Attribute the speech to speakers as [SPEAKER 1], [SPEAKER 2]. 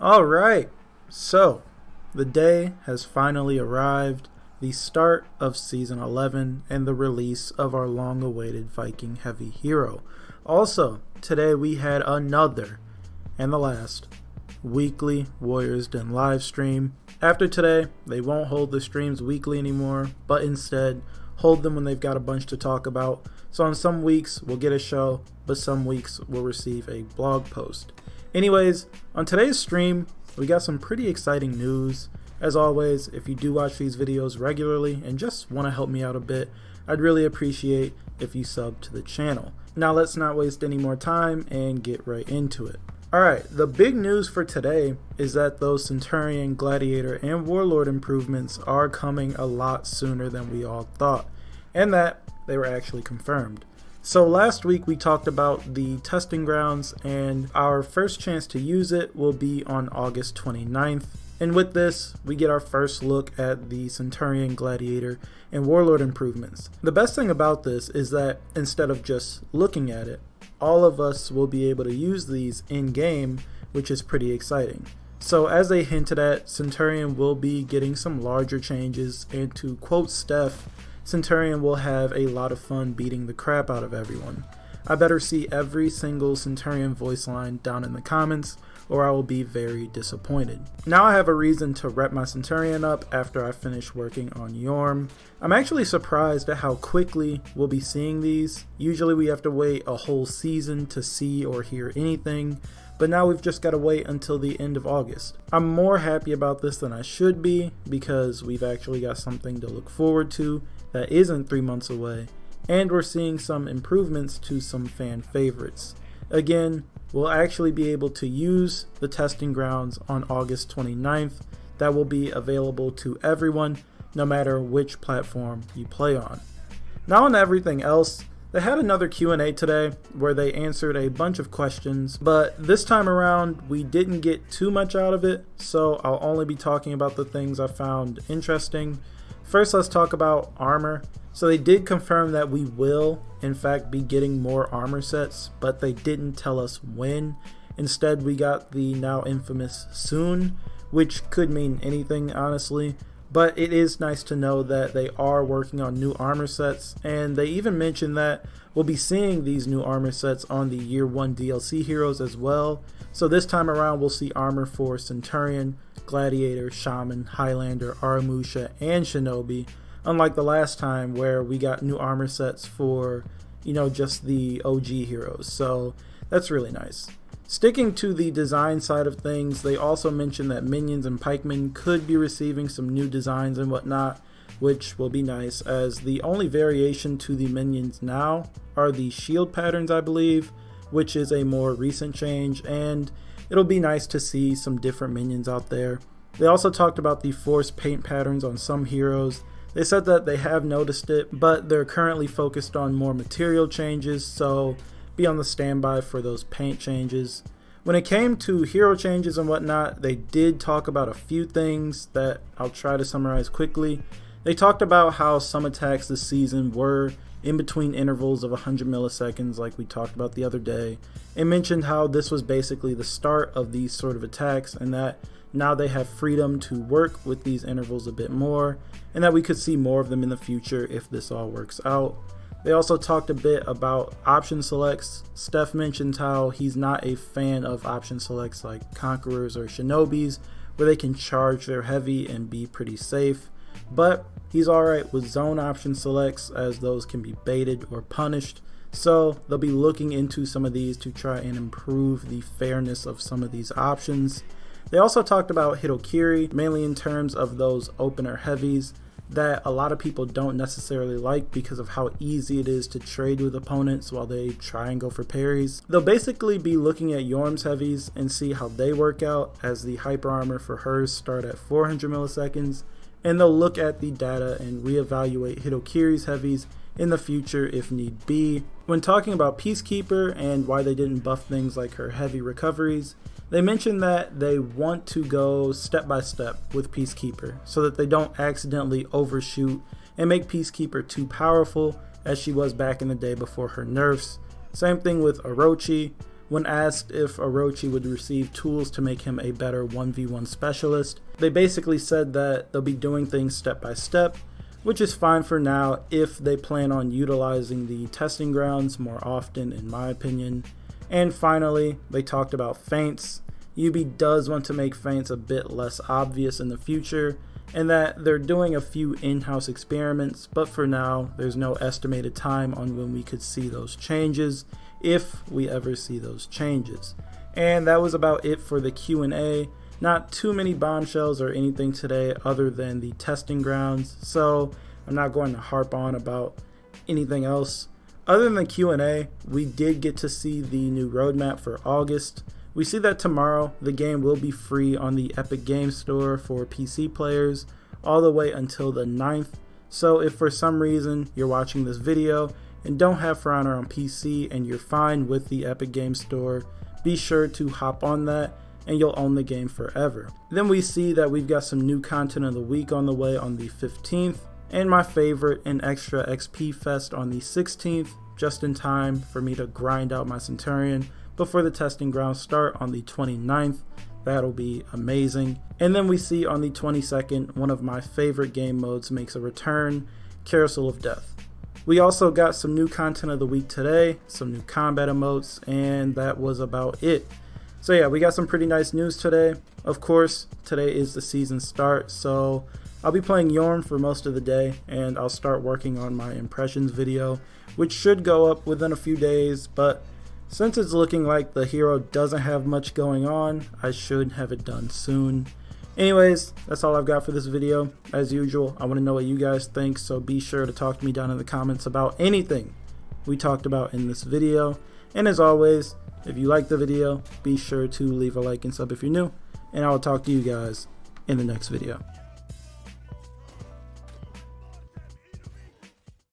[SPEAKER 1] All right, so the day has finally arrived, the start of Season 11 and the release of our long-awaited Viking Heavy hero. Also, today we had another, and the last, weekly Warriors Den live stream. After today, they won't hold the streams weekly anymore, but instead hold them when they've got a bunch to talk about. So on some weeks, we'll get a show, but some weeks we'll receive a blog post. Anyways, on today's stream, we got some pretty exciting news. As always, if you do watch these videos regularly and just want to help me out a bit, I'd really appreciate if you sub to the channel. Now let's not waste any more time and get right into it. Alright, the big news for today is that those Centurion, Gladiator, and Warlord improvements are coming a lot sooner than we all thought, and that they were actually confirmed. So last week we talked about the testing grounds, and our first chance to use it will be on August 29th. And with this, we get our first look at the Centurion, Gladiator, and Warlord improvements. The best thing about this is that instead of just looking at it, all of us will be able to use these in-game, which is pretty exciting. So as they hinted at, Centurion will be getting some larger changes, and to quote Steph, Centurion will have a lot of fun beating the crap out of everyone. I better see every single Centurion voice line down in the comments, or I will be very disappointed. Now I have a reason to rep my Centurion up after I finish working on Yorm. I'm actually surprised at how quickly we'll be seeing these. Usually we have to wait a whole season to see or hear anything, but now we've just got to wait until the end of August. I'm more happy about this than I should be because we've actually got something to look forward to that isn't 3 months away, and we're seeing some improvements to some fan favorites. Again, we'll actually be able to use the testing grounds on August 29th. That will be available to everyone, no matter which platform you play on. Now on everything else, they had another Q&A today where they answered a bunch of questions, but this time around we didn't get too much out of it, so I'll only be talking about the things I found interesting. First, let's talk about Armour. So they did confirm that we will, in fact, be getting more armor sets, but they didn't tell us when. Instead, we got the now infamous soon, which could mean anything, honestly. But it is nice to know that they are working on new armor sets, and they even mentioned that we'll be seeing these new armor sets on the Year 1 DLC heroes as well. So this time around, we'll see armor for Centurion, Gladiator, Shaman, Highlander, Aramusha, and Shinobi. Unlike the last time where we got new armor sets for, just the OG heroes. So that's really nice. Sticking to the design side of things, they also mentioned that minions and pikemen could be receiving some new designs and whatnot, which will be nice, as the only variation to the minions now are the shield patterns, I believe, which is a more recent change, and it'll be nice to see some different minions out there. They also talked about the forced paint patterns on some heroes. They said that they have noticed it, but they're currently focused on more material changes, so be on the standby for those paint changes. When it came to hero changes and whatnot, they did talk about a few things that I'll try to summarize quickly. They talked about how some attacks this season were in between intervals of 100 milliseconds like we talked about the other day, and mentioned how this was basically the start of these sort of attacks, and that now they have freedom to work with these intervals a bit more, and that we could see more of them in the future if this all works out. They also talked a bit about option selects. Steph mentioned how he's not a fan of option selects like Conquerors or Shinobis, where they can charge their heavy and be pretty safe, but he's alright with zone option selects, as those can be baited or punished. So they'll be looking into some of these to try and improve the fairness of some of these options. They also talked about Hitokiri, mainly in terms of those opener heavies that a lot of people don't necessarily like because of how easy it is to trade with opponents while they try and go for parries. They'll basically be looking at Yorm's heavies and see how they work out, as the hyper armor for hers start at 400 milliseconds, and they'll look at the data and reevaluate Hitokiri's heavies in the future if need be. When talking about Peacekeeper and why they didn't buff things like her heavy recoveries, they mentioned that they want to go step by step with Peacekeeper so that they don't accidentally overshoot and make Peacekeeper too powerful as she was back in the day before her nerfs. Same thing with Orochi. When asked if Orochi would receive tools to make him a better 1v1 specialist, they basically said that they'll be doing things step by step, which is fine for now if they plan on utilizing the testing grounds more often, in my opinion. And finally, they talked about feints. Yubi does want to make feints a bit less obvious in the future, and that they're doing a few in-house experiments, but for now, there's no estimated time on when we could see those changes, if we ever see those changes. And that was about it for the Q&A. Not too many bombshells or anything today other than the testing grounds, so I'm not going to harp on about anything else. Other than the Q&A, we did get to see the new roadmap for August. We see that tomorrow the game will be free on the Epic Games Store for PC players all the way until the 9th. So if for some reason you're watching this video and don't have For Honor on PC and you're fine with the Epic Games Store, be sure to hop on that and you'll own the game forever. Then we see that we've got some new content of the week on the way on the 15th, and my favorite, an extra XP fest on the 16th, just in time for me to grind out my Centurion before the testing grounds start on the 29th. That'll be amazing. And then we see on the 22nd, one of my favorite game modes makes a return, Carousel of Death. We also got some new content of the week today, some new combat emotes, and that was about it. So yeah, we got some pretty nice news today. Of course, today is the season start, so I'll be playing Yorn for most of the day, and I'll start working on my impressions video, which should go up within a few days, but since it's looking like the hero doesn't have much going on, I should have it done soon. Anyways, that's all I've got for this video. As usual, I want to know what you guys think, so be sure to talk to me down in the comments about anything we talked about in this video. And as always, if you like the video, be sure to leave a like and sub if you're new, and I will talk to you guys in the next video.